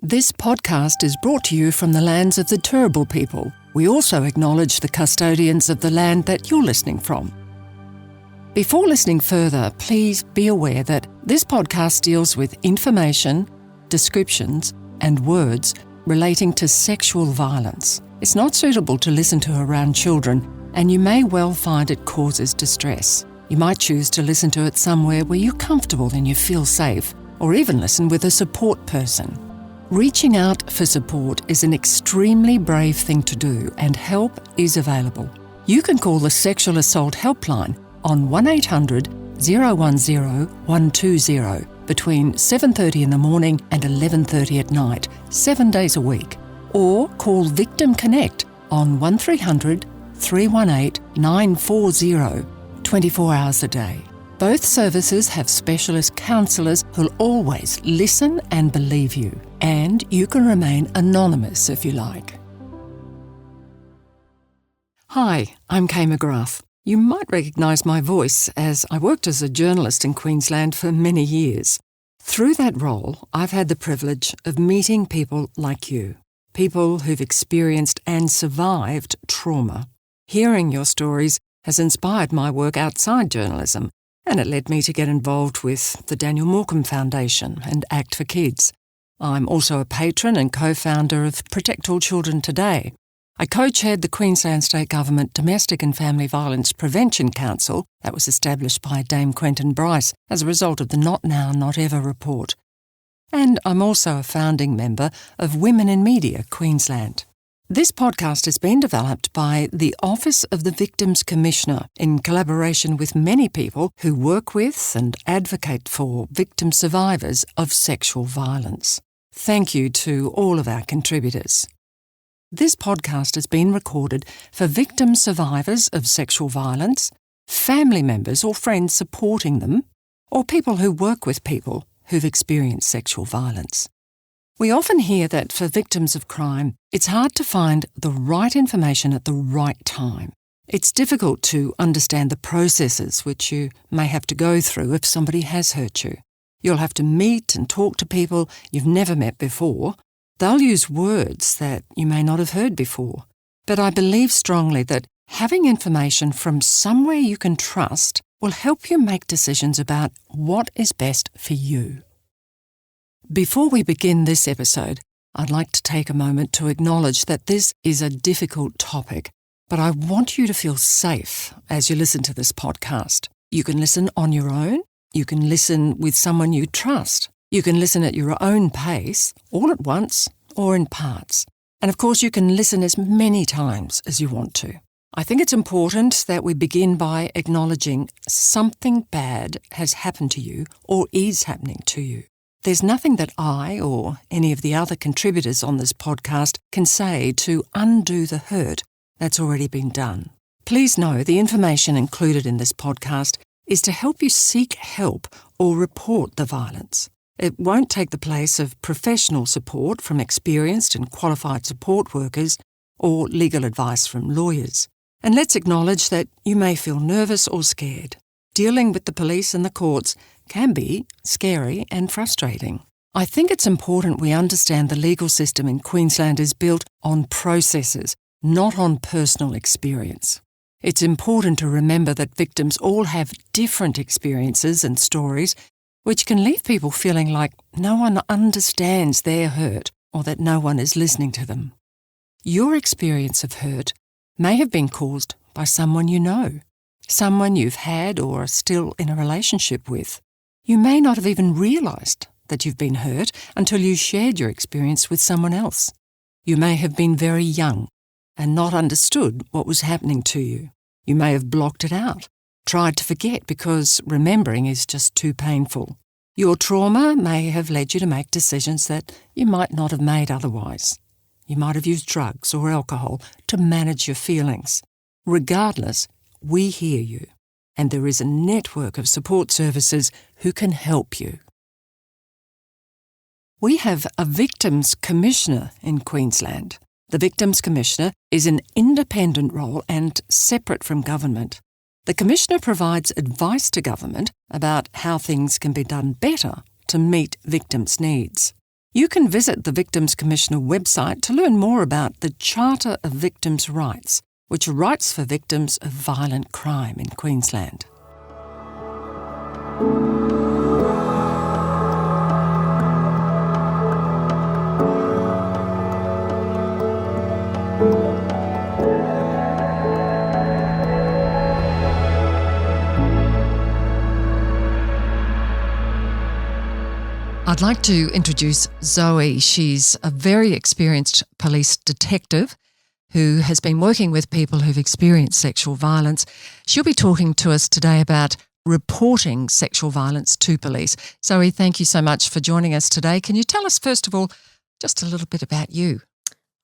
This podcast is brought to you from the lands of the Turrbal people. We also acknowledge the custodians of the land that you're listening from. Before listening further, please be aware that this podcast deals with information, descriptions, and words relating to sexual violence. It's not suitable to listen to around children, and you may well find it causes distress. You might choose to listen to it somewhere where you're comfortable and you feel safe, or even listen with a support person. Reaching out for support is an extremely brave thing to do, and help is available. You can call the Sexual Assault Helpline on 1800 010 120 between 7:30 in the morning and 11:30 at night, 7 days a week. Or call Victim Connect on 1300 318 940, 24 hours a day. Both services have specialist counsellors who'll always listen and believe you. And you can remain anonymous if you like. Hi, I'm Kay McGrath. You might recognise my voice as I worked as a journalist in Queensland for many years. Through that role, I've had the privilege of meeting people like you, people who've experienced and survived trauma. Hearing your stories has inspired my work outside journalism, and it led me to get involved with the Daniel Morecambe Foundation and Act for Kids. I'm also a patron and co-founder of Protect All Children Today. I co-chaired the Queensland State Government Domestic and Family Violence Prevention Council that was established by Dame Quentin Bryce as a result of the Not Now, Not Ever report. And I'm also a founding member of Women in Media Queensland. This podcast has been developed by the Office of the Victims Commissioner in collaboration with many people who work with and advocate for victim survivors of sexual violence. Thank you to all of our contributors. This podcast has been recorded for victim survivors of sexual violence, family members or friends supporting them, or people who work with people who've experienced sexual violence. We often hear that for victims of crime, it's hard to find the right information at the right time. It's difficult to understand the processes which you may have to go through if somebody has hurt you. You'll have to meet and talk to people you've never met before. They'll use words that you may not have heard before. But I believe strongly that having information from somewhere you can trust will help you make decisions about what is best for you. Before we begin this episode, I'd like to take a moment to acknowledge that this is a difficult topic, but I want you to feel safe as you listen to this podcast. You can listen on your own. You can listen with someone you trust. You can listen at your own pace, all at once, or in parts. And of course, you can listen as many times as you want to. I think it's important that we begin by acknowledging something bad has happened to you or is happening to you. There's nothing that I or any of the other contributors on this podcast can say to undo the hurt that's already been done. Please know the information included in this podcast is to help you seek help or report the violence. It won't take the place of professional support from experienced and qualified support workers or legal advice from lawyers. And let's acknowledge that you may feel nervous or scared. Dealing with the police and the courts can be scary and frustrating. I think it's important we understand the legal system in Queensland is built on processes, not on personal experience. It's important to remember that victims all have different experiences and stories, which can leave people feeling like no one understands their hurt or that no one is listening to them. Your experience of hurt may have been caused by someone you know, someone you've had or are still in a relationship with. You may not have even realised that you've been hurt until you shared your experience with someone else. You may have been very young and not understood what was happening to you. You may have blocked it out, tried to forget because remembering is just too painful. Your trauma may have led you to make decisions that you might not have made otherwise. You might have used drugs or alcohol to manage your feelings. Regardless, we hear you, and there is a network of support services who can help you. We have a Victims Commissioner in Queensland. The Victims Commissioner is an independent role and separate from government. The Commissioner provides advice to government about how things can be done better to meet victims' needs. You can visit the Victims Commissioner website to learn more about the Charter of Victims' Rights, which are rights for victims of violent crime in Queensland. I'd like to introduce Zoe. She's a very experienced police detective who has been working with people who've experienced sexual violence. She'll be talking to us today about reporting sexual violence to police. Zoe, thank you so much for joining us today. Can you tell us, first of all, just a little bit about you?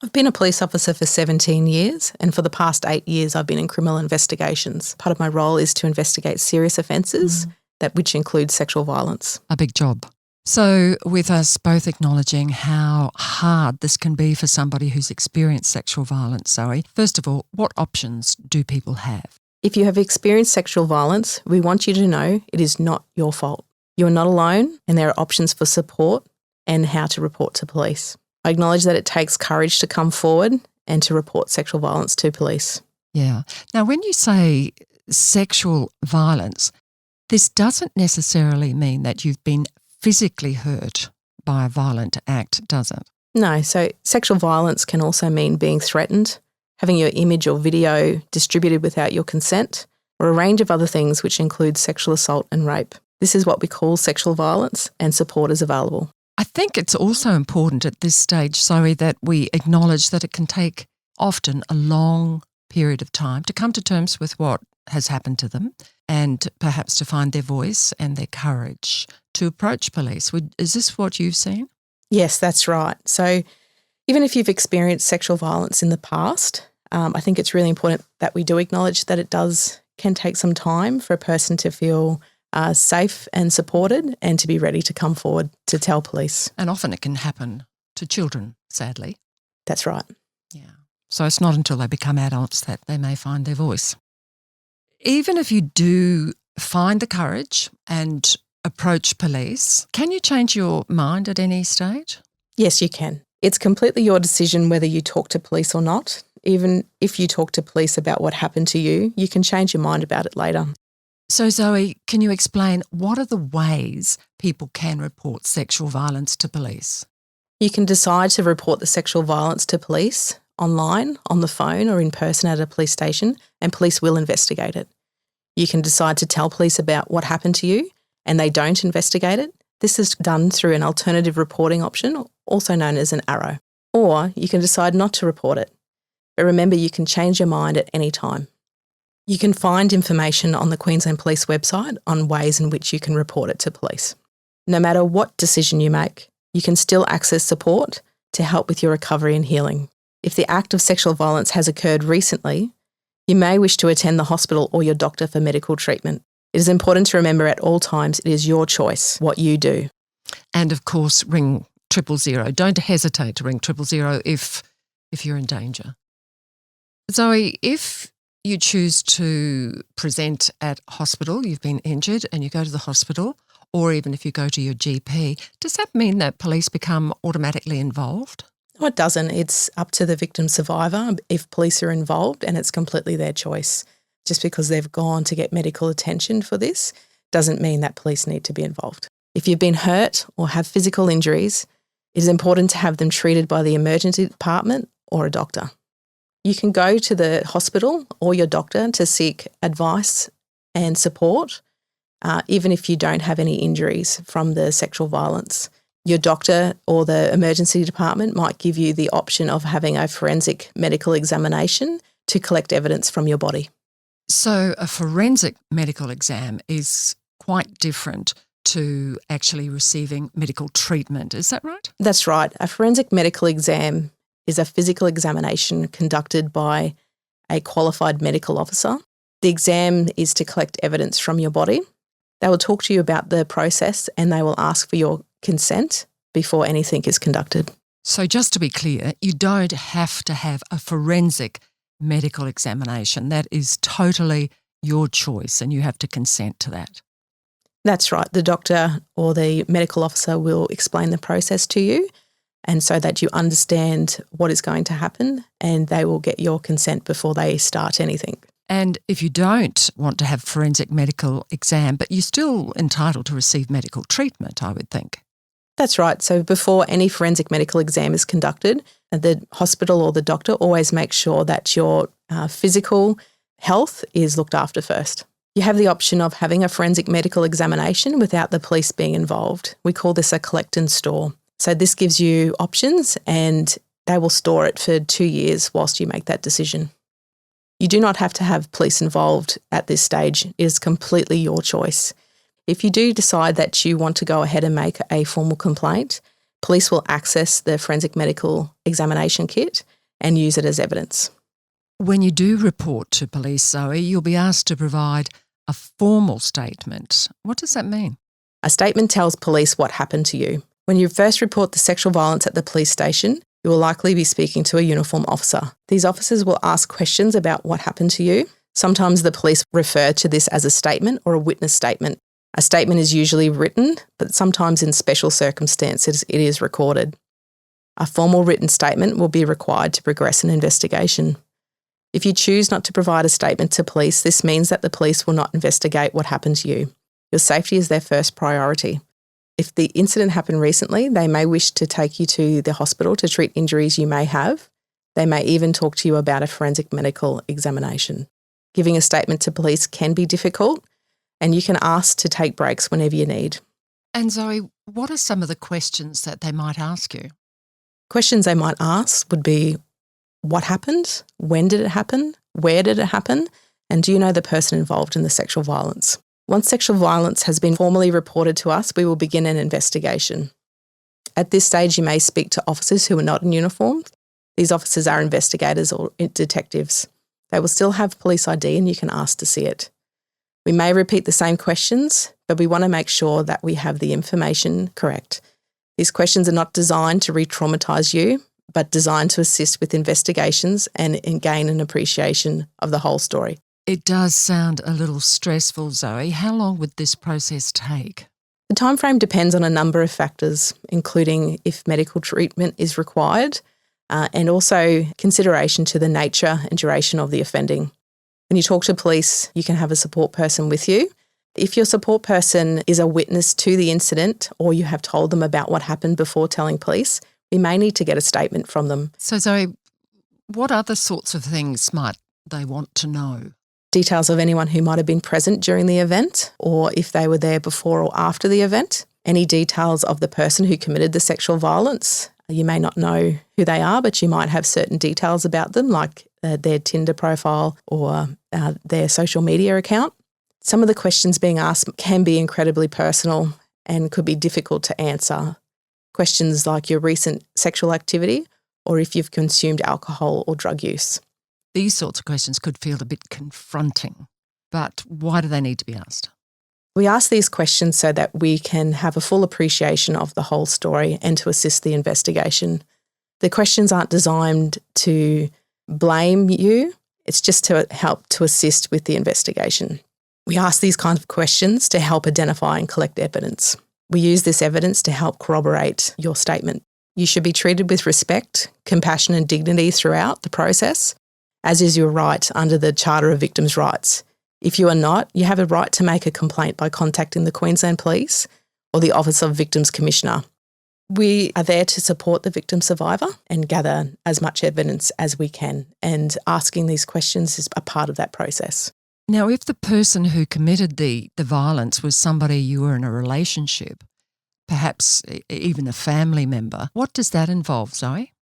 I've been a police officer for 17 years, and for the past 8 years I've been in criminal investigations. Part of my role is to investigate serious offences, which includes sexual violence. A big job. So with us both acknowledging how hard this can be for somebody who's experienced sexual violence, Zoe, first of all, what options do people have? If you have experienced sexual violence, we want you to know it is not your fault. You are not alone, and there are options for support and how to report to police. I acknowledge that it takes courage to come forward and to report sexual violence to police. Yeah. Now, when you say sexual violence, this doesn't necessarily mean that you've been physically hurt by a violent act, does it? No, so sexual violence can also mean being threatened, having your image or video distributed without your consent, or a range of other things which include sexual assault and rape. This is what we call sexual violence, and support is available. I think it's also important at this stage, Zoe, that we acknowledge that it can take often a long period of time to come to terms with what has happened to them and perhaps to find their voice and their courage to approach police. Is this what you've seen? Yes, that's right. So even if you've experienced sexual violence in the past, I think it's really important that we do acknowledge that can take some time for a person to feel safe and supported and to be ready to come forward to tell police. And often it can happen to children, sadly. That's right. Yeah. So it's not until they become adults that they may find their voice. Even if you do find the courage and approach police, can you change your mind at any stage? Yes, you can. It's completely your decision whether you talk to police or not. Even if you talk to police about what happened to you, you can change your mind about it later. So Zoe, can you explain what are the ways people can report sexual violence to police? You can decide to report the sexual violence to police online, on the phone or in person at a police station, and police will investigate it. You can decide to tell police about what happened to you and they don't investigate it. This is done through an alternative reporting option, also known as an arrow. Or you can decide not to report it. But remember, you can change your mind at any time. You can find information on the Queensland Police website on ways in which you can report it to police. No matter what decision you make, you can still access support to help with your recovery and healing. If the act of sexual violence has occurred recently, you may wish to attend the hospital or your doctor for medical treatment. It is important to remember at all times it is your choice what you do. And of course, ring 000. Don't hesitate to ring 000 if you're in danger. Zoe, if you choose to present at hospital, you've been injured and you go to the hospital, or even if you go to your GP, does that mean that police become automatically involved? No, it doesn't. It's up to the victim survivor if police are involved, and it's completely their choice. Just because they've gone to get medical attention for this doesn't mean that police need to be involved. If you've been hurt or have physical injuries, it is important to have them treated by the emergency department or a doctor. You can go to the hospital or your doctor to seek advice and support, even if you don't have any injuries from the sexual violence. Your doctor or the emergency department might give you the option of having a forensic medical examination to collect evidence from your body. So a forensic medical exam is quite different to actually receiving medical treatment. Is that right? That's right. A forensic medical exam is a physical examination conducted by a qualified medical officer. The exam is to collect evidence from your body. They will talk to you about the process and they will ask for your consent before anything is conducted. So just to be clear, you don't have to have a forensic medical examination. That is totally your choice and you have to consent to that. That's right. The doctor or the medical officer will explain the process to you, and so that you understand what is going to happen, and they will get your consent before they start anything. And if you don't want to have forensic medical exam, but you're still entitled to receive medical treatment, I would think. That's right. So before any forensic medical exam is conducted, the hospital or the doctor always makes sure that your physical health is looked after first. You have the option of having a forensic medical examination without the police being involved. We call this a collect and store. So this gives you options, and they will store it for 2 years whilst you make that decision. You do not have to have police involved at this stage. It is completely your choice. If you do decide that you want to go ahead and make a formal complaint, police will access the forensic medical examination kit and use it as evidence. When you do report to police, Zoe, you'll be asked to provide a formal statement. What does that mean? A statement tells police what happened to you. When you first report the sexual violence at the police station, you will likely be speaking to a uniformed officer. These officers will ask questions about what happened to you. Sometimes the police refer to this as a statement or a witness statement. A statement is usually written, but sometimes in special circumstances it is recorded. A formal written statement will be required to progress an investigation. If you choose not to provide a statement to police, this means that the police will not investigate what happened to you. Your safety is their first priority. If the incident happened recently, they may wish to take you to the hospital to treat injuries you may have. They may even talk to you about a forensic medical examination. Giving a statement to police can be difficult, and you can ask to take breaks whenever you need. And Zoe, what are some of the questions that they might ask you? Questions they might ask would be, what happened? When did it happen? Where did it happen? And do you know the person involved in the sexual violence? Once sexual violence has been formally reported to us, we will begin an investigation. At this stage, you may speak to officers who are not in uniform. These officers are investigators or detectives. They will still have police ID and you can ask to see it. We may repeat the same questions, but we want to make sure that we have the information correct. These questions are not designed to re-traumatise you, but designed to assist with investigations and gain an appreciation of the whole story. It does sound a little stressful, Zoe. How long would this process take? The timeframe depends on a number of factors, including if medical treatment is required, and also consideration to the nature and duration of the offending. When you talk to police, you can have a support person with you. If your support person is a witness to the incident or you have told them about what happened before telling police, we may need to get a statement from them. So, Zoe, what other sorts of things might they want to know? Details of anyone who might have been present during the event, or if they were there before or after the event. Any details of the person who committed the sexual violence. You may not know who they are, but you might have certain details about them, like their Tinder profile or their social media account. Some of the questions being asked can be incredibly personal and could be difficult to answer. Questions like your recent sexual activity or if you've consumed alcohol or drug use. These sorts of questions could feel a bit confronting, but why do they need to be asked? We ask these questions so that we can have a full appreciation of the whole story and to assist the investigation. The questions aren't designed to blame you, it's just to help to assist with the investigation. We ask these kinds of questions to help identify and collect evidence. We use this evidence to help corroborate your statement. You should be treated with respect, compassion and dignity throughout the process, as is your right under the Charter of Victims' Rights. If you are not, you have a right to make a complaint by contacting the Queensland Police or the Office of Victims Commissioner. We are there to support the victim survivor and gather as much evidence as we can, and asking these questions is a part of that process. Now, if the person who committed the violence was somebody you were in a relationship, perhaps even a family member, what does that involve, Zoe?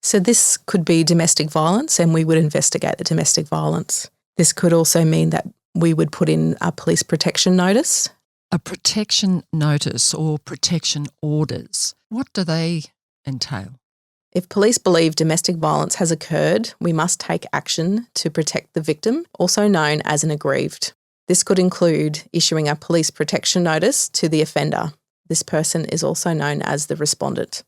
So this could be domestic violence, and we would investigate the domestic violence. This could also mean that we would put in a police protection notice. A protection notice or protection orders, what do they entail? If police believe domestic violence has occurred, we must take action to protect the victim, also known as an aggrieved. This could include issuing a police protection notice to the offender. This person is also known as the respondent.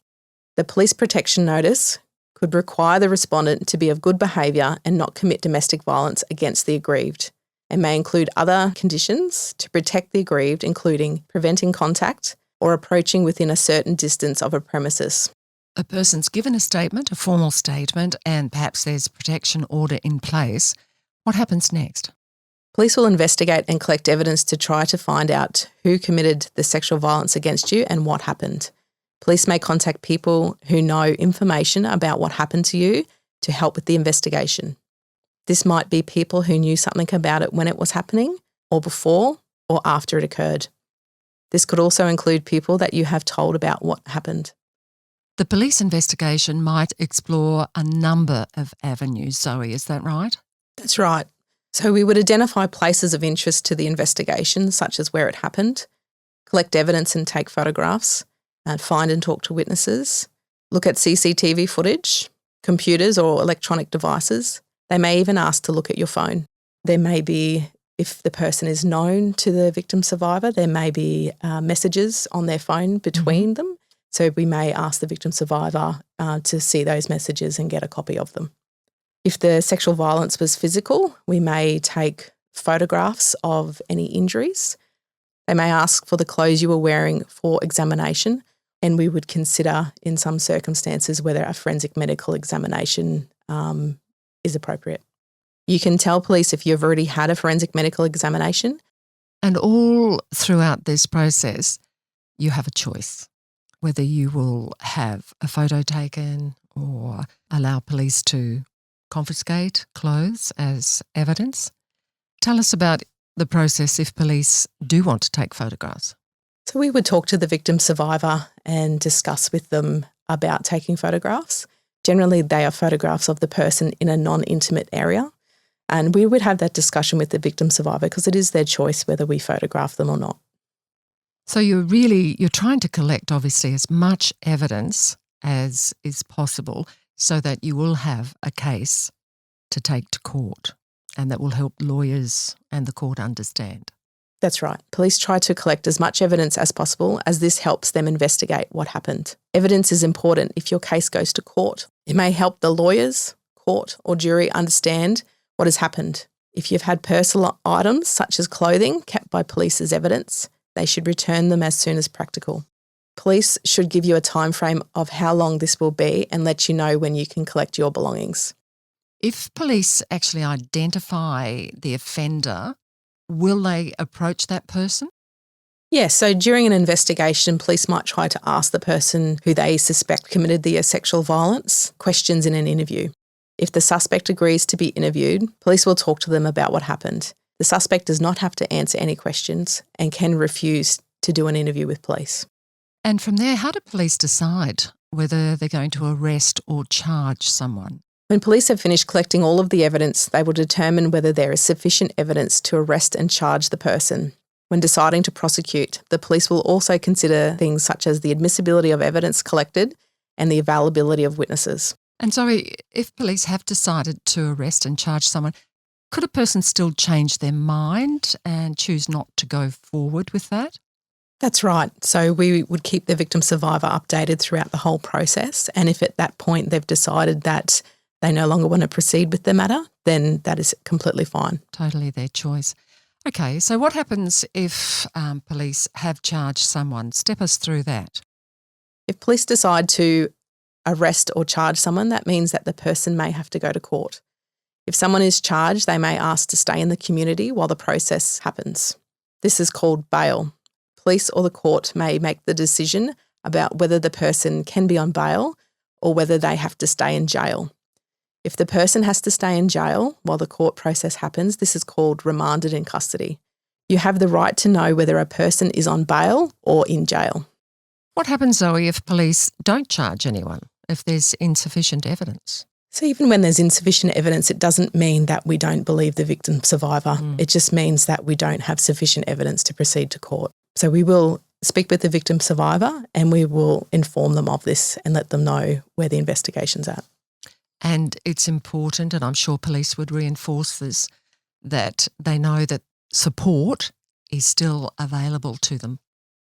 The police protection notice could require the respondent to be of good behaviour and not commit domestic violence against the aggrieved. and may include other conditions to protect the aggrieved, including preventing contact or approaching within a certain distance of a premises. A person's given a statement, a formal statement, and perhaps there's a protection order in place. What happens next? Police will investigate and collect evidence to try to find out who committed the sexual violence against you and what happened. Police may contact people who know information about what happened to you to help with the investigation. This might be people who knew something about it when it was happening, or before, or after it occurred. This could also include people that you have told about what happened. The police investigation might explore a number of avenues, Zoe, is that right? That's right. So we would identify places of interest to the investigation, such as where it happened, collect evidence and take photographs, and find and talk to witnesses, look at CCTV footage, computers or electronic devices. They may even ask to look at your phone. There may be, if the person is known to the victim survivor, there may be messages on their phone between them. So we may ask the victim survivor to see those messages and get a copy of them. If the sexual violence was physical, we may take photographs of any injuries. They may ask for the clothes you were wearing for examination, and we would consider in some circumstances whether a forensic medical examination is appropriate. You can tell police if you've already had a forensic medical examination. And all throughout this process, you have a choice whether you will have a photo taken or allow police to confiscate clothes as evidence. Tell us about the process if police do want to take photographs. So we would talk to the victim survivor and discuss with them about taking photographs. Generally, they are photographs of the person in a non-intimate area. And we would have that discussion with the victim survivor because it is their choice whether we photograph them or not. So you're trying to collect, obviously, as much evidence as is possible so that you will have a case to take to court and that will help lawyers and the court understand. That's right. Police try to collect as much evidence as possible as this helps them investigate what happened. Evidence is important if your case goes to court. It may help the lawyers, court or jury understand what has happened. If you've had personal items such as clothing kept by police as evidence, they should return them as soon as practical. Police should give you a time frame of how long this will be and let you know when you can collect your belongings. If police actually identify the offender, will they approach that person? Yes, so during an investigation, police might try to ask the person who they suspect committed the sexual violence questions in an interview. If the suspect agrees to be interviewed, police will talk to them about what happened. The suspect does not have to answer any questions and can refuse to do an interview with police. And from there, how do police decide whether they're going to arrest or charge someone? When police have finished collecting all of the evidence, they will determine whether there is sufficient evidence to arrest and charge the person. When deciding to prosecute, the police will also consider things such as the admissibility of evidence collected and the availability of witnesses. And so if police have decided to arrest and charge someone, could a person still change their mind and choose not to go forward with that? That's right. So we would keep the victim survivor updated throughout the whole process. And if at that point they've decided that they no longer want to proceed with the matter, then that is completely fine. Totally their choice. Okay, so what happens if police have charged someone? Step us through that. If police decide to arrest or charge someone, that means that the person may have to go to court. If someone is charged, they may ask to stay in the community while the process happens. This is called bail. Police or the court may make the decision about whether the person can be on bail or whether they have to stay in jail. If the person has to stay in jail while the court process happens, this is called remanded in custody. You have the right to know whether a person is on bail or in jail. What happens, Zoe, if police don't charge anyone, if there's insufficient evidence? So even when there's insufficient evidence, it doesn't mean that we don't believe the victim survivor. It just means that we don't have sufficient evidence to proceed to court. So we will speak with the victim survivor and we will inform them of this and let them know where the investigation's at. And it's important, and I'm sure police would reinforce this, that they know that support is still available to them.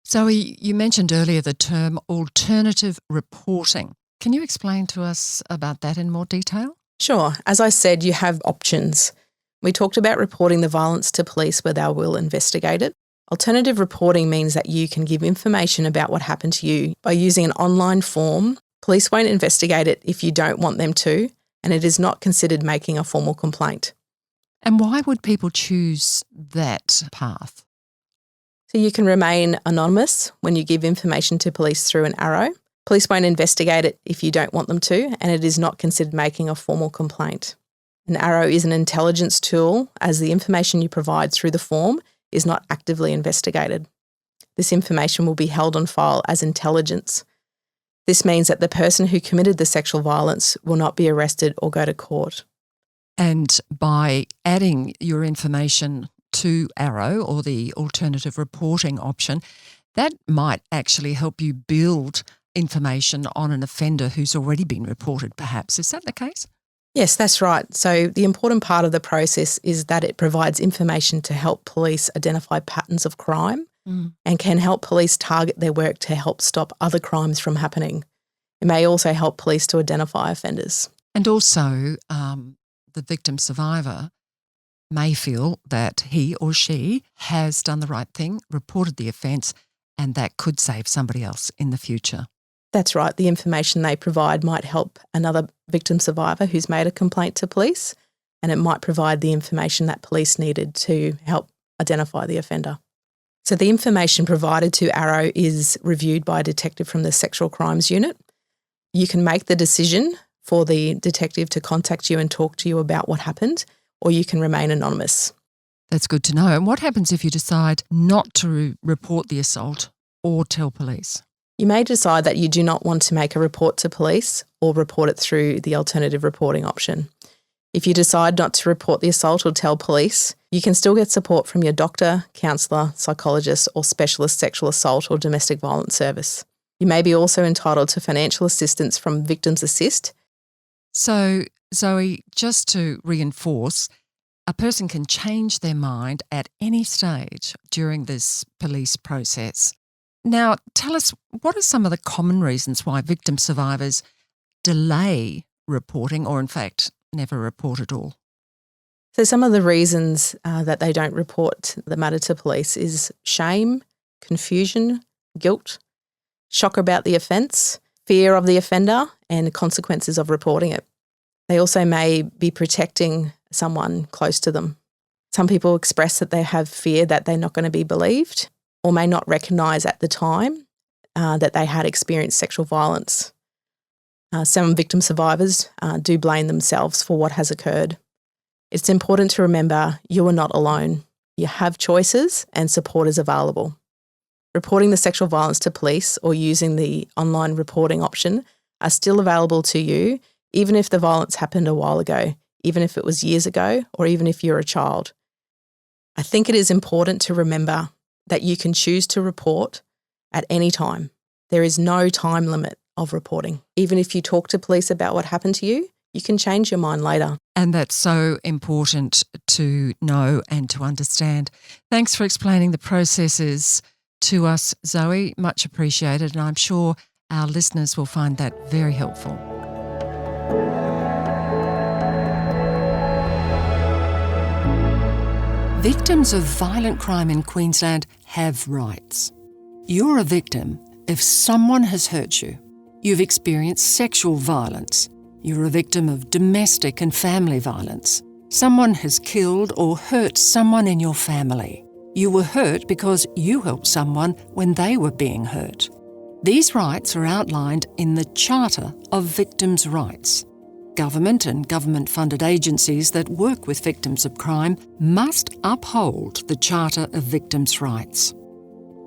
Zoe, you mentioned earlier the term alternative reporting. Can you explain to us about that in more detail? Sure. As I said, you have options. We talked about reporting the violence to police where they will investigate it. Alternative reporting means that you can give information about what happened to you by using an online form. Police won't investigate it if you don't want them to, and it is not considered making a formal complaint. And why would people choose that path? So you can remain anonymous when you give information to police through an arrow. Police won't investigate it if you don't want them to, and it is not considered making a formal complaint. An arrow is an intelligence tool, as the information you provide through the form is not actively investigated. This information will be held on file as intelligence. This means that the person who committed the sexual violence will not be arrested or go to court. And by adding your information to Arrow or the alternative reporting option, that might actually help you build information on an offender who's already been reported, perhaps. Is that the case? Yes, that's right. So the important part of the process is that it provides information to help police identify patterns of crime and can help police target their work to help stop other crimes from happening. It may also help police to identify offenders. And also, the victim survivor may feel that he or she has done the right thing, reported the offence, and that could save somebody else in the future. That's right. The information they provide might help another victim survivor who's made a complaint to police, and it might provide the information that police needed to help identify the offender. So the information provided to Arrow is reviewed by a detective from the Sexual Crimes Unit. You can make the decision for the detective to contact you and talk to you about what happened, or you can remain anonymous. That's good to know. And what happens if you decide not to report the assault or tell police? You may decide that you do not want to make a report to police or report it through the alternative reporting option. If you decide not to report the assault or tell police, you can still get support from your doctor, counsellor, psychologist or specialist sexual assault or domestic violence service. You may be also entitled to financial assistance from Victims Assist. So, Zoe, just to reinforce, a person can change their mind at any stage during this police process. Now, tell us, what are some of the common reasons why victim survivors delay reporting or, in fact, never report at all? So some of the reasons that they don't report the matter to police is shame, confusion, guilt, shock about the offence, fear of the offender and consequences of reporting it. They also may be protecting someone close to them. Some people express that they have fear that they're not going to be believed or may not recognise at the time that they had experienced sexual violence. Some victim survivors do blame themselves for what has occurred. It's important to remember you are not alone. You have choices and support is available. Reporting the sexual violence to police or using the online reporting option are still available to you, even if the violence happened a while ago, even if it was years ago, or even if you're a child. I think it is important to remember that you can choose to report at any time. There is no time limit of reporting. Even if you talk to police about what happened to you, you can change your mind later. And that's so important to know and to understand. Thanks for explaining the processes to us, Zoe. Much appreciated, and I'm sure our listeners will find that very helpful. Victims of violent crime in Queensland have rights. You're a victim if someone has hurt you. You've experienced sexual violence. You're a victim of domestic and family violence. Someone has killed or hurt someone in your family. You were hurt because you helped someone when they were being hurt. These rights are outlined in the Charter of Victims' Rights. Government and government-funded agencies that work with victims of crime must uphold the Charter of Victims' Rights.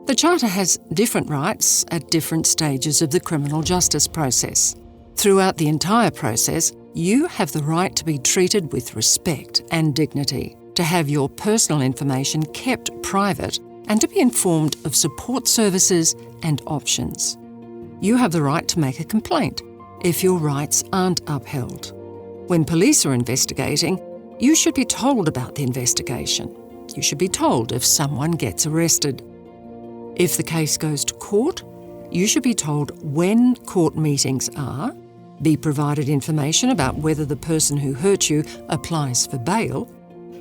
The Charter has different rights at different stages of the criminal justice process. Throughout the entire process, you have the right to be treated with respect and dignity, to have your personal information kept private, and to be informed of support services and options. You have the right to make a complaint if your rights aren't upheld. When police are investigating, you should be told about the investigation. You should be told if someone gets arrested. If the case goes to court, you should be told when court meetings are, be provided information about whether the person who hurt you applies for bail,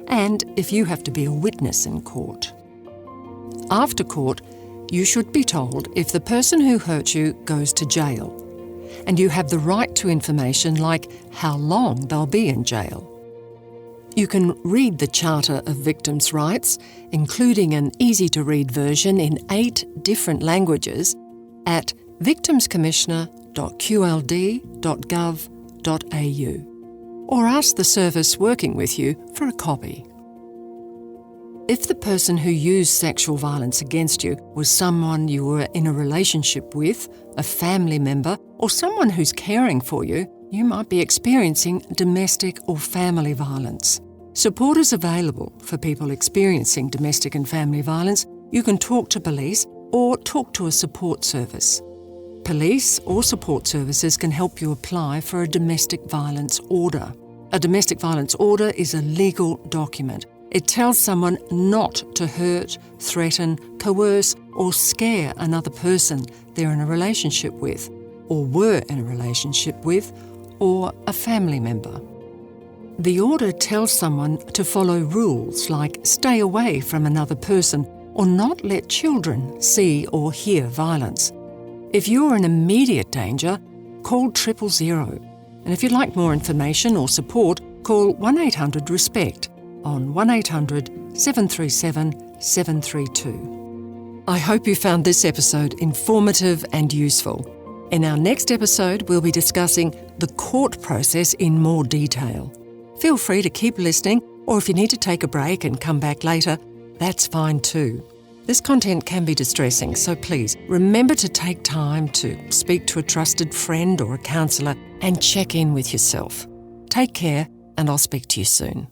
and if you have to be a witness in court. After court, you should be told if the person who hurt you goes to jail, and you have the right to information like how long they'll be in jail. You can read the Charter of Victims' Rights, including an easy-to-read version in 8 different languages, at victimscommissioner.qld.gov.au, or ask the service working with you for a copy. If the person who used sexual violence against you was someone you were in a relationship with, a family member, or someone who's caring for you, you might be experiencing domestic or family violence. Support is available for people experiencing domestic and family violence. You can talk to police or talk to a support service. Police or support services can help you apply for a domestic violence order. A domestic violence order is a legal document. It tells someone not to hurt, threaten, coerce, or scare another person they're in a relationship with, or were in a relationship with, or a family member. The order tells someone to follow rules like stay away from another person or not let children see or hear violence. If you're in immediate danger, call 000. And if you'd like more information or support, call 1-800-RESPECT on 1-800-737-732. I hope you found this episode informative and useful. In our next episode, we'll be discussing the court process in more detail. Feel free to keep listening, or if you need to take a break and come back later, that's fine too. This content can be distressing, so please remember to take time to speak to a trusted friend or a counsellor and check in with yourself. Take care, and I'll speak to you soon.